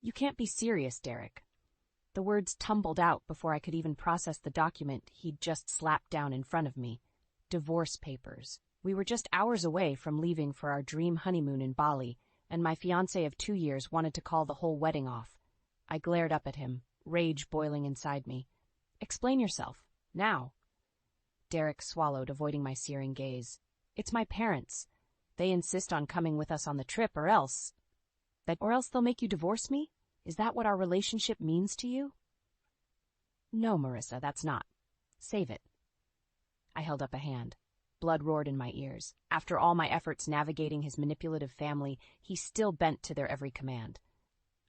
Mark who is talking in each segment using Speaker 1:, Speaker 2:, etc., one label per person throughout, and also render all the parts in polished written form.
Speaker 1: You can't be serious, Derek. The words tumbled out before I could even process the document he'd just slapped down in front of me. Divorce papers. We were just hours away from leaving for our dream honeymoon in Bali, and my fiancé of 2 years wanted to call the whole wedding off. I glared up at him, rage boiling inside me. Explain yourself. Now. Derek swallowed, avoiding my searing gaze. It's my parents. They insist on coming with us on the trip, or else they'll make you divorce me? Is that what our relationship means to you? No, Marissa, that's not. Save it. I held up a hand. Blood roared in my ears. After all my efforts navigating his manipulative family, he still bent to their every command.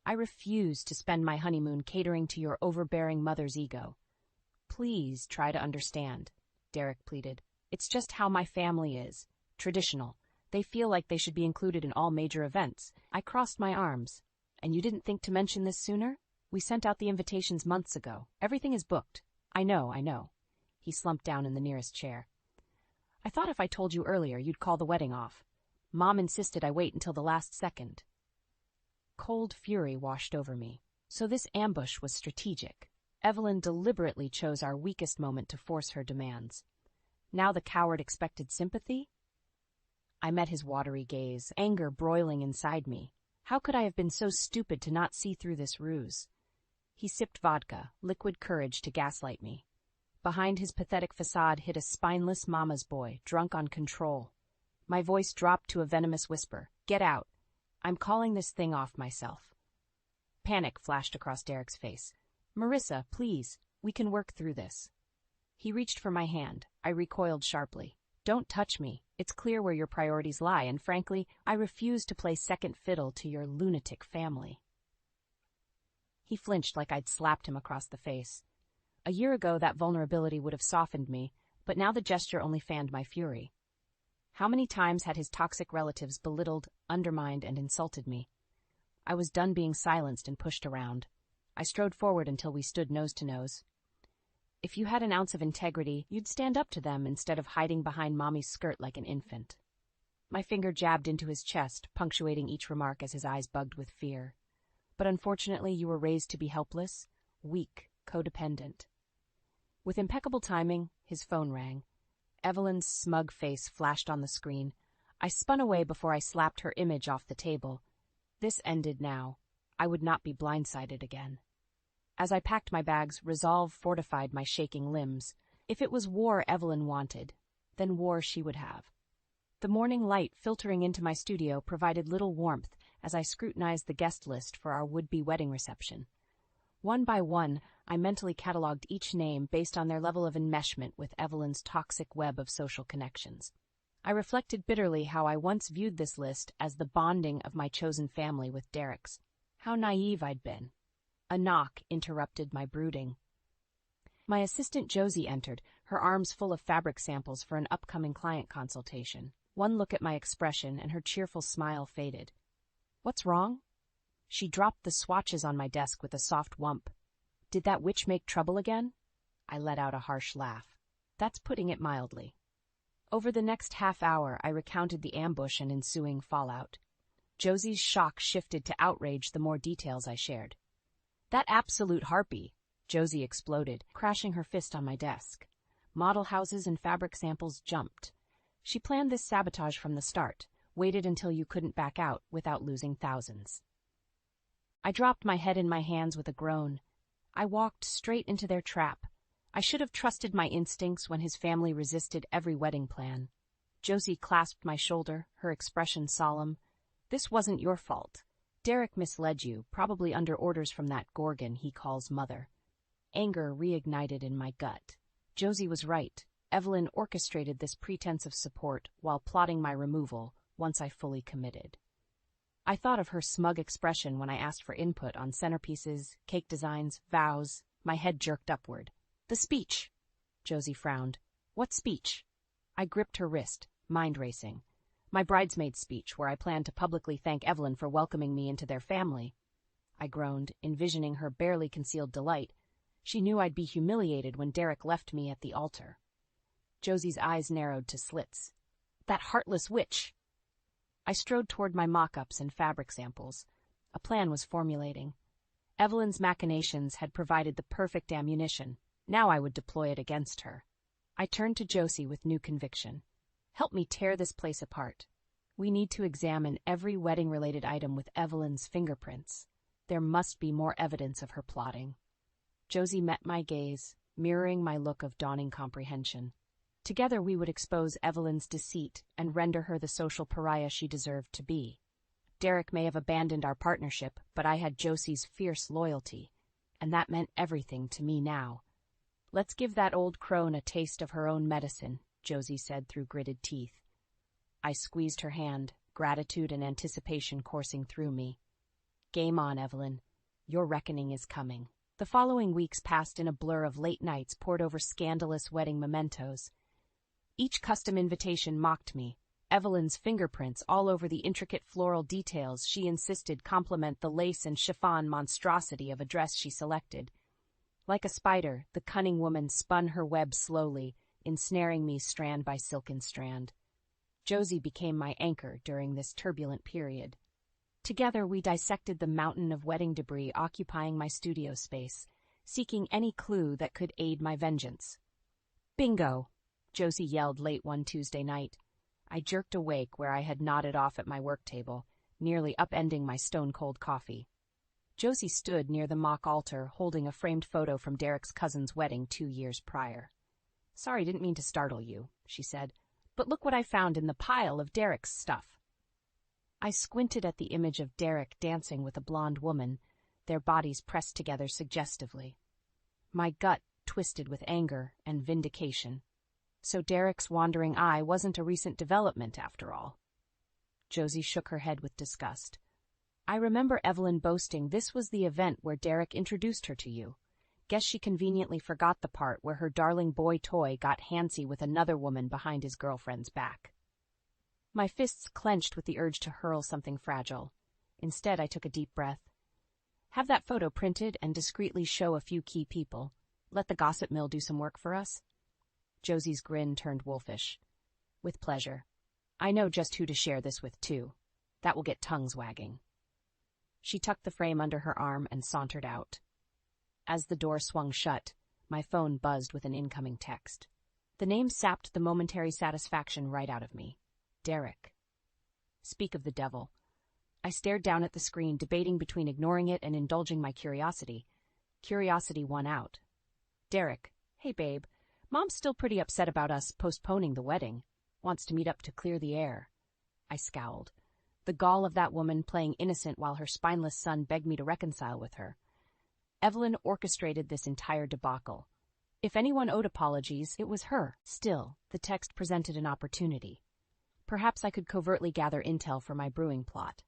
Speaker 1: I refuse to spend my honeymoon catering to your overbearing mother's ego. Please try to understand, Derek pleaded. It's just how my family is. Traditional. They feel like they should be included in all major events. I crossed my arms. And you didn't think to mention this sooner? We sent out the invitations months ago. Everything is booked. I know. He slumped down in the nearest chair. I thought if I told you earlier, you'd call the wedding off. Mom insisted I wait until the last second. Cold fury washed over me. So this ambush was strategic. Evelyn deliberately chose our weakest moment to force her demands. Now the coward expected sympathy? I met his watery gaze, anger broiling inside me. How could I have been so stupid to not see through this ruse? He sipped vodka, liquid courage to gaslight me. Behind his pathetic facade hid a spineless mama's boy, drunk on control. My voice dropped to a venomous whisper. Get out. I'm calling this thing off myself. Panic flashed across Derek's face. Marissa, please, we can work through this. He reached for my hand. I recoiled sharply. Don't touch me. It's clear where your priorities lie, and frankly, I refuse to play second fiddle to your lunatic family. He flinched like I'd slapped him across the face. A year ago, that vulnerability would have softened me, but now the gesture only fanned my fury. How many times had his toxic relatives belittled, undermined, and insulted me? I was done being silenced and pushed around. I strode forward until we stood nose to nose. If you had an ounce of integrity, you'd stand up to them instead of hiding behind Mommy's skirt like an infant. My finger jabbed into his chest, punctuating each remark as his eyes bugged with fear. But unfortunately, you were raised to be helpless, weak, codependent. With impeccable timing, his phone rang. Evelyn's smug face flashed on the screen. I spun away before I slapped her image off the table. This ended now. I would not be blindsided again. As I packed my bags, resolve fortified my shaking limbs. If it was war Evelyn wanted, then war she would have. The morning light filtering into my studio provided little warmth as I scrutinized the guest list for our would-be wedding reception. One by one, I mentally cataloged each name based on their level of enmeshment with Evelyn's toxic web of social connections. I reflected bitterly how I once viewed this list as the bonding of my chosen family with Derek's. How naive I'd been. A knock interrupted my brooding. My assistant Josie entered, her arms full of fabric samples for an upcoming client consultation. One look at my expression and her cheerful smile faded. What's wrong? She dropped the swatches on my desk with a soft whump. Did that witch make trouble again? I let out a harsh laugh. That's putting it mildly. Over the next half hour, I recounted the ambush and ensuing fallout. Josie's shock shifted to outrage the more details I shared. That absolute harpy, Josie exploded, crashing her fist on my desk. Model houses and fabric samples jumped. She planned this sabotage from the start, waited until you couldn't back out without losing thousands. I dropped my head in my hands with a groan. I walked straight into their trap. I should have trusted my instincts when his family resisted every wedding plan. Josie clasped my shoulder, her expression solemn. This wasn't your fault. Derek misled you, probably under orders from that Gorgon he calls mother. Anger reignited in my gut. Josie was right. Evelyn orchestrated this pretense of support while plotting my removal once I fully committed. I thought of her smug expression when I asked for input on centerpieces, cake designs, vows. My head jerked upward. The speech! Josie frowned. What speech? I gripped her wrist, mind racing. My bridesmaid speech, where I planned to publicly thank Evelyn for welcoming me into their family. I groaned, envisioning her barely concealed delight. She knew I'd be humiliated when Derek left me at the altar. Josie's eyes narrowed to slits. That heartless witch! I strode toward my mock-ups and fabric samples. A plan was formulating. Evelyn's machinations had provided the perfect ammunition. Now I would deploy it against her. I turned to Josie with new conviction. Help me tear this place apart. We need to examine every wedding-related item with Evelyn's fingerprints. There must be more evidence of her plotting. Josie met my gaze, mirroring my look of dawning comprehension. Together we would expose Evelyn's deceit and render her the social pariah she deserved to be. Derek may have abandoned our partnership, but I had Josie's fierce loyalty, and that meant everything to me now. Let's give that old crone a taste of her own medicine, Josie said through gritted teeth. I squeezed her hand, gratitude and anticipation coursing through me. Game on, Evelyn. Your reckoning is coming. The following weeks passed in a blur of late nights pored over scandalous wedding mementos. Each custom invitation mocked me, Evelyn's fingerprints all over the intricate floral details she insisted complement the lace and chiffon monstrosity of a dress she selected. Like a spider, the cunning woman spun her web slowly, ensnaring me strand by silken strand. Josie became my anchor during this turbulent period. Together we dissected the mountain of wedding debris occupying my studio space, seeking any clue that could aid my vengeance. Bingo! Josie yelled late one Tuesday night. I jerked awake where I had nodded off at my work table, nearly upending my stone-cold coffee. Josie stood near the mock altar, holding a framed photo from Derek's cousin's wedding 2 years prior. Sorry, didn't mean to startle you, she said, but look what I found in the pile of Derek's stuff. I squinted at the image of Derek dancing with a blonde woman, their bodies pressed together suggestively. My gut twisted with anger and vindication. So Derek's wandering eye wasn't a recent development after all. Josie shook her head with disgust. I remember Evelyn boasting this was the event where Derek introduced her to you. Guess she conveniently forgot the part where her darling boy toy got handsy with another woman behind his girlfriend's back. My fists clenched with the urge to hurl something fragile. Instead, I took a deep breath. Have that photo printed and discreetly show a few key people. Let the gossip mill do some work for us. Josie's grin turned wolfish. With pleasure. I know just who to share this with, too. That will get tongues wagging. She tucked the frame under her arm and sauntered out. As the door swung shut, my phone buzzed with an incoming text. The name sapped the momentary satisfaction right out of me. Derek. Speak of the devil. I stared down at the screen, debating between ignoring it and indulging my curiosity. Curiosity won out. Derek. Hey, babe. Mom's still pretty upset about us postponing the wedding. Wants to meet up to clear the air. I scowled. The gall of that woman playing innocent while her spineless son begged me to reconcile with her. Evelyn orchestrated this entire debacle. If anyone owed apologies, it was her. Still, the text presented an opportunity. Perhaps I could covertly gather intel for my brewing plot.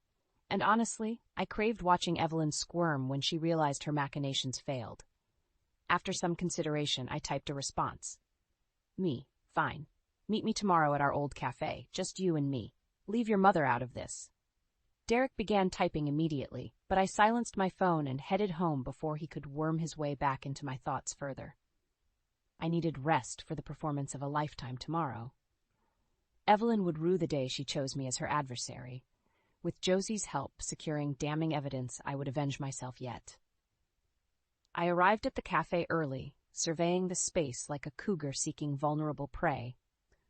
Speaker 1: And honestly, I craved watching Evelyn squirm when she realized her machinations failed. After some consideration, I typed a response. Me, fine. Meet me tomorrow at our old cafe, just you and me. Leave your mother out of this. Derek began typing immediately, but I silenced my phone and headed home before he could worm his way back into my thoughts further. I needed rest for the performance of a lifetime tomorrow. Evelyn would rue the day she chose me as her adversary. With Josie's help securing damning evidence, I would avenge myself yet. I arrived at the cafe early, surveying the space like a cougar seeking vulnerable prey.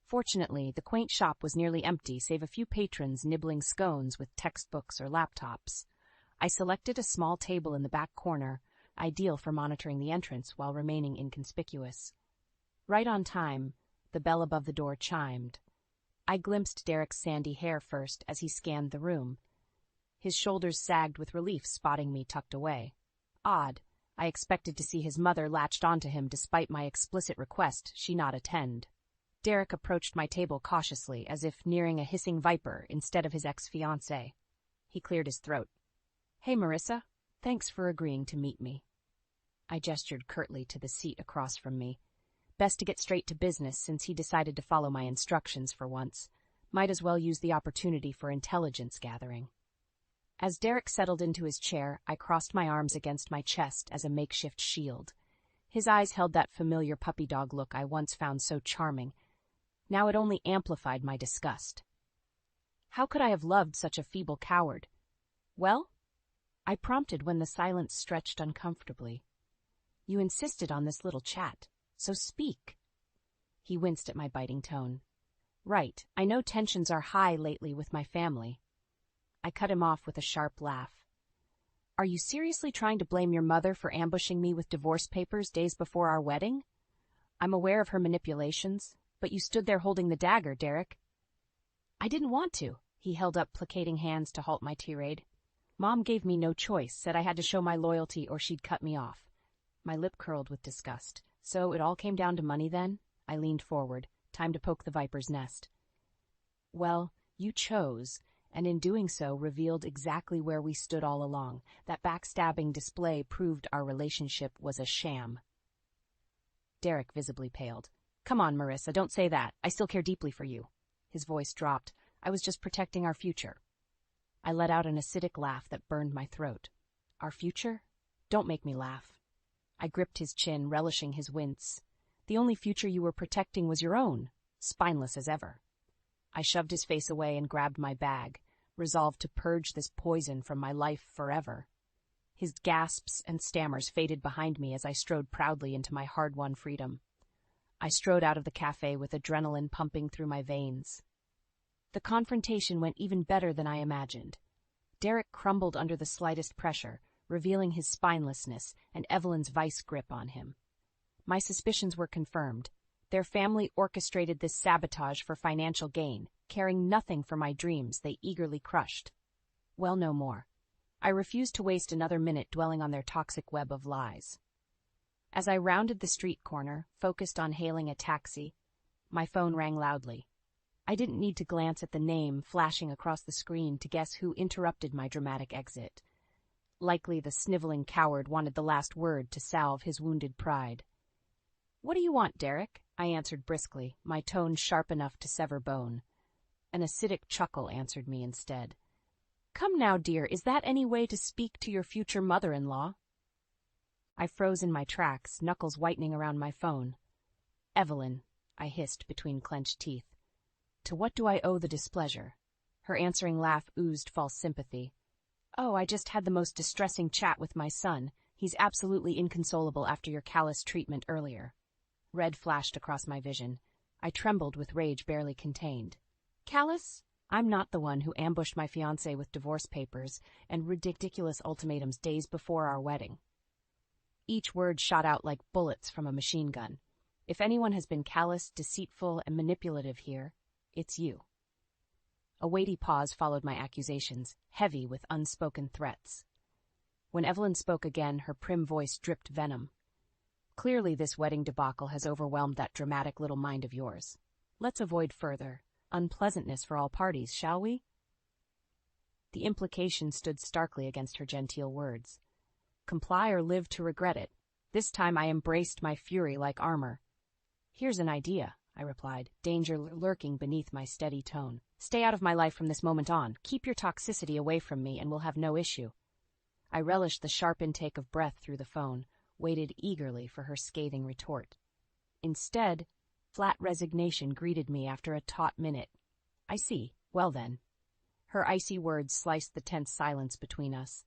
Speaker 1: Fortunately, the quaint shop was nearly empty, save a few patrons nibbling scones with textbooks or laptops. I selected a small table in the back corner, ideal for monitoring the entrance while remaining inconspicuous. Right on time, the bell above the door chimed. I glimpsed Derek's sandy hair first as he scanned the room. His shoulders sagged with relief, spotting me tucked away. Odd. I expected to see his mother latched onto him despite my explicit request she not attend. Derek approached my table cautiously, as if nearing a hissing viper instead of his ex-fiancée. He cleared his throat. Hey, Marissa. Thanks for agreeing to meet me. I gestured curtly to the seat across from me. Best to get straight to business since he decided to follow my instructions for once. Might as well use the opportunity for intelligence gathering. As Derek settled into his chair, I crossed my arms against my chest as a makeshift shield. His eyes held that familiar puppy dog look I once found so charming. Now it only amplified my disgust. How could I have loved such a feeble coward? Well, I prompted when the silence stretched uncomfortably. You insisted on this little chat, so speak. He winced at my biting tone. Right, I know tensions are high lately with my family. I cut him off with a sharp laugh. Are you seriously trying to blame your mother for ambushing me with divorce papers days before our wedding? I'm aware of her manipulations, but you stood there holding the dagger, Derek. I didn't want to. He held up placating hands to halt my tirade. Mom gave me no choice, said I had to show my loyalty or she'd cut me off. My lip curled with disgust. So it all came down to money then? I leaned forward. Time to poke the viper's nest. Well, you chose, and in doing so revealed exactly where we stood all along. That backstabbing display proved our relationship was a sham. Derek visibly paled. Come on, Marissa, don't say that. I still care deeply for you. His voice dropped. I was just protecting our future. I let out an acidic laugh that burned my throat. Our future? Don't make me laugh. I gripped his chin, relishing his wince. The only future you were protecting was your own, spineless as ever. I shoved his face away and grabbed my bag, resolved to purge this poison from my life forever. His gasps and stammers faded behind me as I strode proudly into my hard-won freedom. I strode out of the cafe with adrenaline pumping through my veins. The confrontation went even better than I imagined. Derek crumbled under the slightest pressure, revealing his spinelessness and Evelyn's vice grip on him. My suspicions were confirmed. Their family orchestrated this sabotage for financial gain, caring nothing for my dreams they eagerly crushed. Well, no more. I refused to waste another minute dwelling on their toxic web of lies. As I rounded the street corner, focused on hailing a taxi, my phone rang loudly. I didn't need to glance at the name flashing across the screen to guess who interrupted my dramatic exit. Likely the sniveling coward wanted the last word to salve his wounded pride. What do you want, Derek? I answered briskly, my tone sharp enough to sever bone. An acidic chuckle answered me instead. Come now, dear, is that any way to speak to your future mother-in-law? I froze in my tracks, knuckles whitening around my phone. Evelyn, I hissed between clenched teeth. To what do I owe the displeasure? Her answering laugh oozed false sympathy. Oh, I just had the most distressing chat with my son. He's absolutely inconsolable after your callous treatment earlier. Red flashed across my vision. I trembled with rage barely contained. Callous? I'm not the one who ambushed my fiance with divorce papers and ridiculous ultimatums days before our wedding. Each word shot out like bullets from a machine gun. If anyone has been callous, deceitful, and manipulative here, it's you. A weighty pause followed my accusations, heavy with unspoken threats. When Evelyn spoke again, her prim voice dripped venom. Clearly this wedding debacle has overwhelmed that dramatic little mind of yours. Let's avoid further unpleasantness for all parties, shall we? The implication stood starkly against her genteel words. Comply or live to regret it. This time I embraced my fury like armor. Here's an idea, I replied, danger lurking beneath my steady tone. Stay out of my life from this moment on. Keep your toxicity away from me and we'll have no issue. I relished the sharp intake of breath through the phone, waited eagerly for her scathing retort. Instead, flat resignation greeted me after a taut minute. I see. Well then. Her icy words sliced the tense silence between us.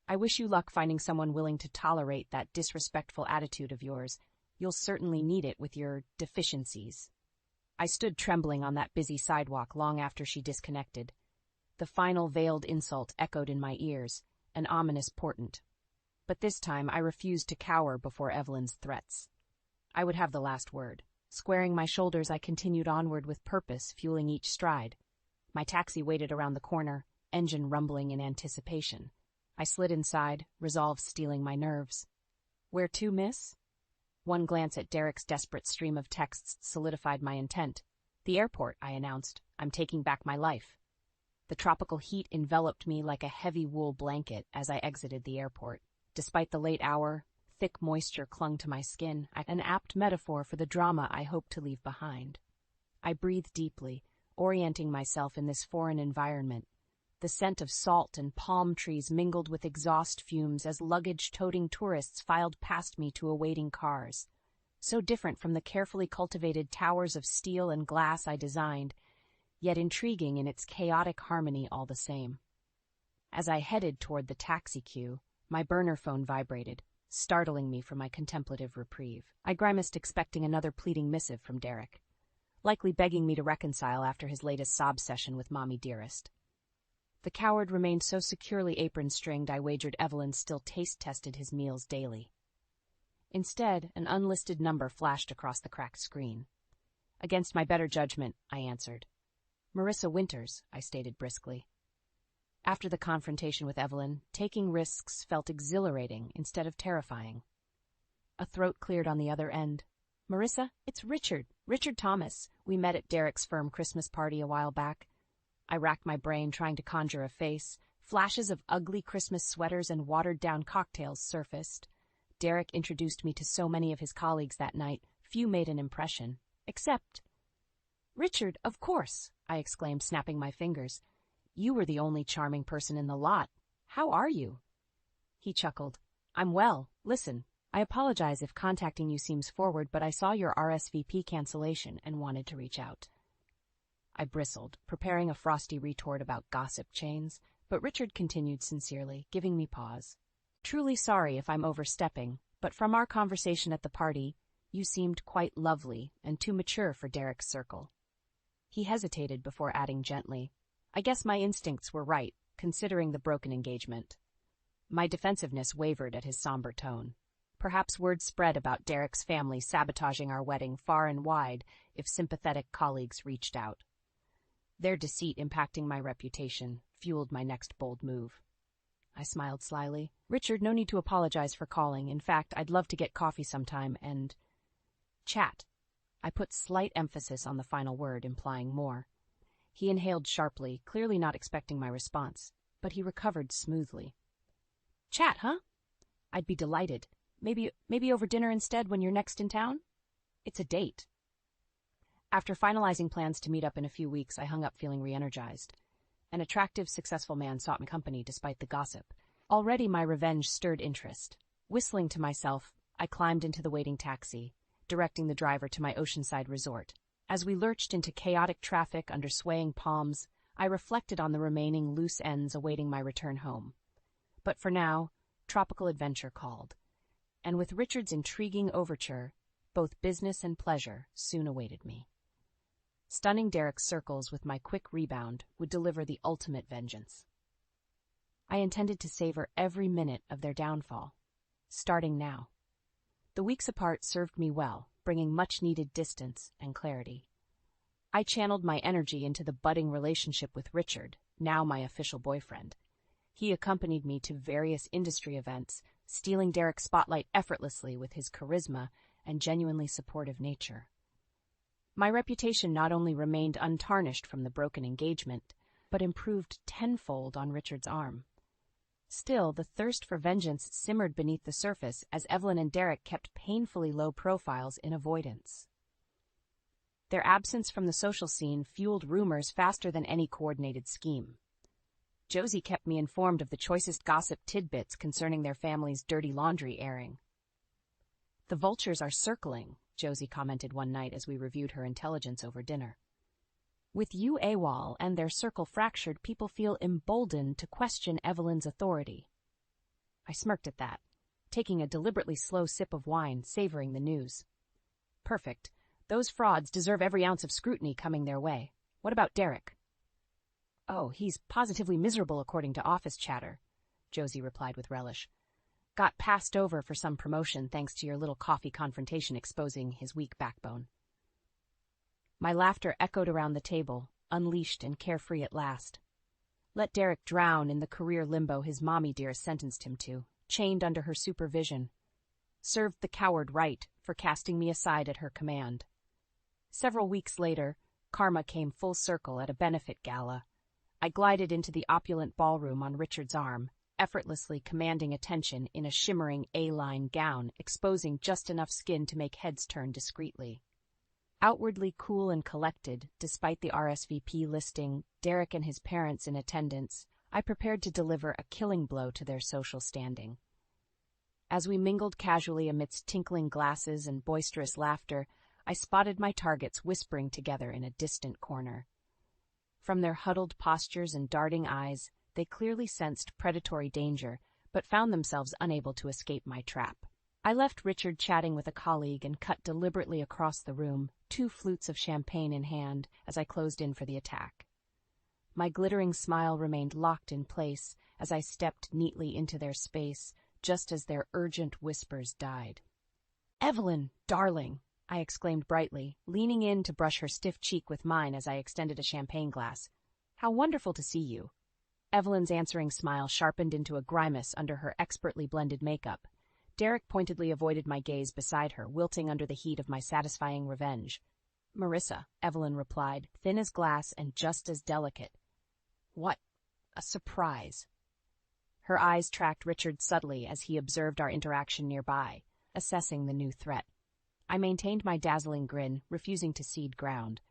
Speaker 1: I wish you luck finding someone willing to tolerate that disrespectful attitude of yours. You'll certainly need it with your deficiencies. I stood trembling on that busy sidewalk long after she disconnected. The final veiled insult echoed in my ears, an ominous portent. But this time I refused to cower before Evelyn's threats. I would have the last word. Squaring my shoulders, I continued onward with purpose, fueling each stride. My taxi waited around the corner, engine rumbling in anticipation. I slid inside, resolve stealing my nerves. Where to, miss? One glance at Derek's desperate stream of texts solidified my intent. The airport, I announced. I'm taking back my life. The tropical heat enveloped me like a heavy wool blanket as I exited the airport. Despite the late hour, thick moisture clung to my skin, an apt metaphor for the drama I hoped to leave behind. I breathed deeply, orienting myself in this foreign environment. The scent of salt and palm trees mingled with exhaust fumes as luggage-toting tourists filed past me to awaiting cars. So different from the carefully cultivated towers of steel and glass I designed, yet intriguing in its chaotic harmony all the same. As I headed toward the taxi queue, my burner phone vibrated, startling me from my contemplative reprieve. I grimaced, expecting another pleading missive from Derek, likely begging me to reconcile after his latest sob session with Mommy Dearest. The coward remained so securely apron-stringed I wagered Evelyn still taste-tested his meals daily. Instead, an unlisted number flashed across the cracked screen. Against my better judgment, I answered. "Marissa Winters," I stated briskly. After the confrontation with Evelyn, taking risks felt exhilarating instead of terrifying. A throat cleared on the other end. "Marissa, it's Richard Thomas. We met at Derek's firm Christmas party a while back." I racked my brain trying to conjure a face. Flashes of ugly Christmas sweaters and watered-down cocktails surfaced. Derek introduced me to so many of his colleagues that night, few made an impression. Except... "Richard, of course," I exclaimed, snapping my fingers. "You were the only charming person in the lot. How are you?" He chuckled. "I'm well. Listen, I apologize if contacting you seems forward, but I saw your RSVP cancellation and wanted to reach out." I bristled, preparing a frosty retort about gossip chains, but Richard continued sincerely, giving me pause. "Truly sorry if I'm overstepping, but from our conversation at the party, you seemed quite lovely and too mature for Derek's circle." He hesitated before adding gently, "I guess my instincts were right, considering the broken engagement." My defensiveness wavered at his somber tone. Perhaps word spread about Derek's family sabotaging our wedding far and wide if sympathetic colleagues reached out. Their deceit impacting my reputation fueled my next bold move. I smiled slyly. "Richard, no need to apologize for calling. In fact, I'd love to get coffee sometime and... chat." I put slight emphasis on the final word, implying more. He inhaled sharply, clearly not expecting my response, but he recovered smoothly. "Chat, huh? I'd be delighted. Maybe over dinner instead when you're next in town? It's a date." After finalizing plans to meet up in a few weeks, I hung up feeling re-energized. An attractive, successful man sought my company despite the gossip. Already my revenge stirred interest. Whistling to myself, I climbed into the waiting taxi, directing the driver to my oceanside resort. As we lurched into chaotic traffic under swaying palms, I reflected on the remaining loose ends awaiting my return home. But for now, tropical adventure called. And with Richard's intriguing overture, both business and pleasure soon awaited me. Stunning Derek's circles with my quick rebound would deliver the ultimate vengeance. I intended to savor every minute of their downfall, starting now. The weeks apart served me well, bringing much-needed distance and clarity. I channeled my energy into the budding relationship with Richard, now my official boyfriend. He accompanied me to various industry events, stealing Derek's spotlight effortlessly with his charisma and genuinely supportive nature. My reputation not only remained untarnished from the broken engagement, but improved tenfold on Richard's arm. Still, the thirst for vengeance simmered beneath the surface as Evelyn and Derek kept painfully low profiles in avoidance. Their absence from the social scene fueled rumors faster than any coordinated scheme. Josie kept me informed of the choicest gossip tidbits concerning their family's dirty laundry airing. "The vultures are circling," Josie commented one night as we reviewed her intelligence over dinner. "With you AWOL and their circle fractured, people feel emboldened to question Evelyn's authority." I smirked at that, taking a deliberately slow sip of wine, savoring the news. "Perfect. Those frauds deserve every ounce of scrutiny coming their way. What about Derek?" "Oh, he's positively miserable according to office chatter," Josie replied with relish. "Got passed over for some promotion thanks to your little coffee confrontation exposing his weak backbone." My laughter echoed around the table, unleashed and carefree at last. Let Derek drown in the career limbo his mommy dear sentenced him to, chained under her supervision. Served the coward right for casting me aside at her command. Several weeks later, karma came full circle at a benefit gala. I glided into the opulent ballroom on Richard's arm, effortlessly commanding attention in a shimmering A-line gown, exposing just enough skin to make heads turn discreetly. Outwardly cool and collected, despite the RSVP listing, Derek and his parents in attendance, I prepared to deliver a killing blow to their social standing. As we mingled casually amidst tinkling glasses and boisterous laughter, I spotted my targets whispering together in a distant corner. From their huddled postures and darting eyes, They clearly sensed predatory danger, but found themselves unable to escape my trap. I left Richard chatting with a colleague and cut deliberately across the room, 2 flutes of champagne in hand, as I closed in for the attack. My glittering smile remained locked in place as I stepped neatly into their space, just as their urgent whispers died. "Evelyn, darling!" I exclaimed brightly, leaning in to brush her stiff cheek with mine as I extended a champagne glass. "How wonderful to see you." Evelyn's answering smile sharpened into a grimace under her expertly blended makeup. Derek pointedly avoided my gaze beside her, wilting under the heat of my satisfying revenge. "Marissa," Evelyn replied, thin as glass and just as delicate. "What a surprise." Her eyes tracked Richard subtly as he observed our interaction nearby, assessing the new threat. I maintained my dazzling grin, refusing to cede ground.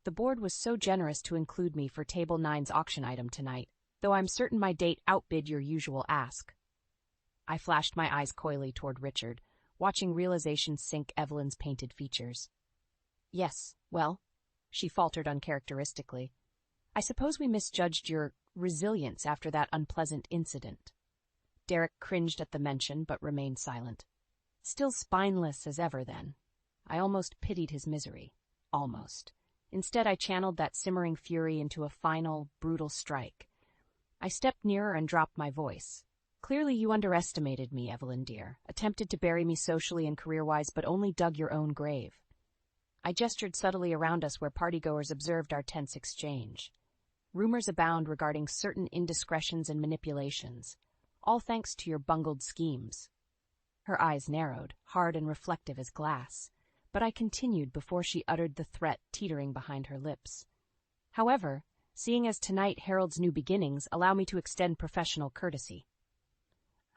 Speaker 1: The board was so generous to include me for Table 9's auction item tonight, though I'm certain my date outbid your usual ask. I flashed my eyes coyly toward Richard, watching realization sink Evelyn's painted features. "Yes, well," she faltered uncharacteristically. "I suppose we misjudged your resilience after that unpleasant incident." Derek cringed at the mention, but remained silent. Still spineless as ever then. I almost pitied his misery. Almost. Instead, I channeled that simmering fury into a final, brutal strike. I stepped nearer and dropped my voice. "Clearly you underestimated me, Evelyn dear, attempted to bury me socially and career-wise, but only dug your own grave." I gestured subtly around us where partygoers observed our tense exchange. Rumors abound regarding certain indiscretions and manipulations, all thanks to your bungled schemes. Her eyes narrowed, hard and reflective as glass, but I continued before she uttered the threat teetering behind her lips. "However, seeing as tonight heralds new beginnings, allow me to extend professional courtesy."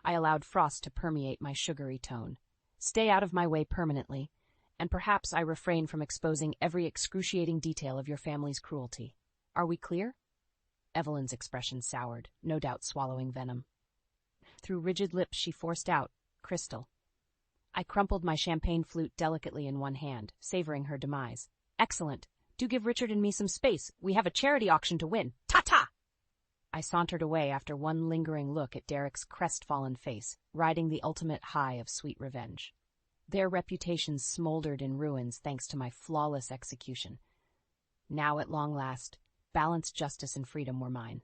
Speaker 1: I allowed frost to permeate my sugary tone. "Stay out of my way permanently, and perhaps I refrain from exposing every excruciating detail of your family's cruelty. Are we clear?" Evelyn's expression soured, no doubt swallowing venom. Through rigid lips she forced out, "Crystal." I crumpled my champagne flute delicately in one hand, savoring her demise. "Excellent. Do give Richard and me some space. We have a charity auction to win. Ta-ta!" I sauntered away after one lingering look at Derek's crestfallen face, riding the ultimate high of sweet revenge. Their reputations smoldered in ruins thanks to my flawless execution. Now, at long last, balanced justice and freedom were mine.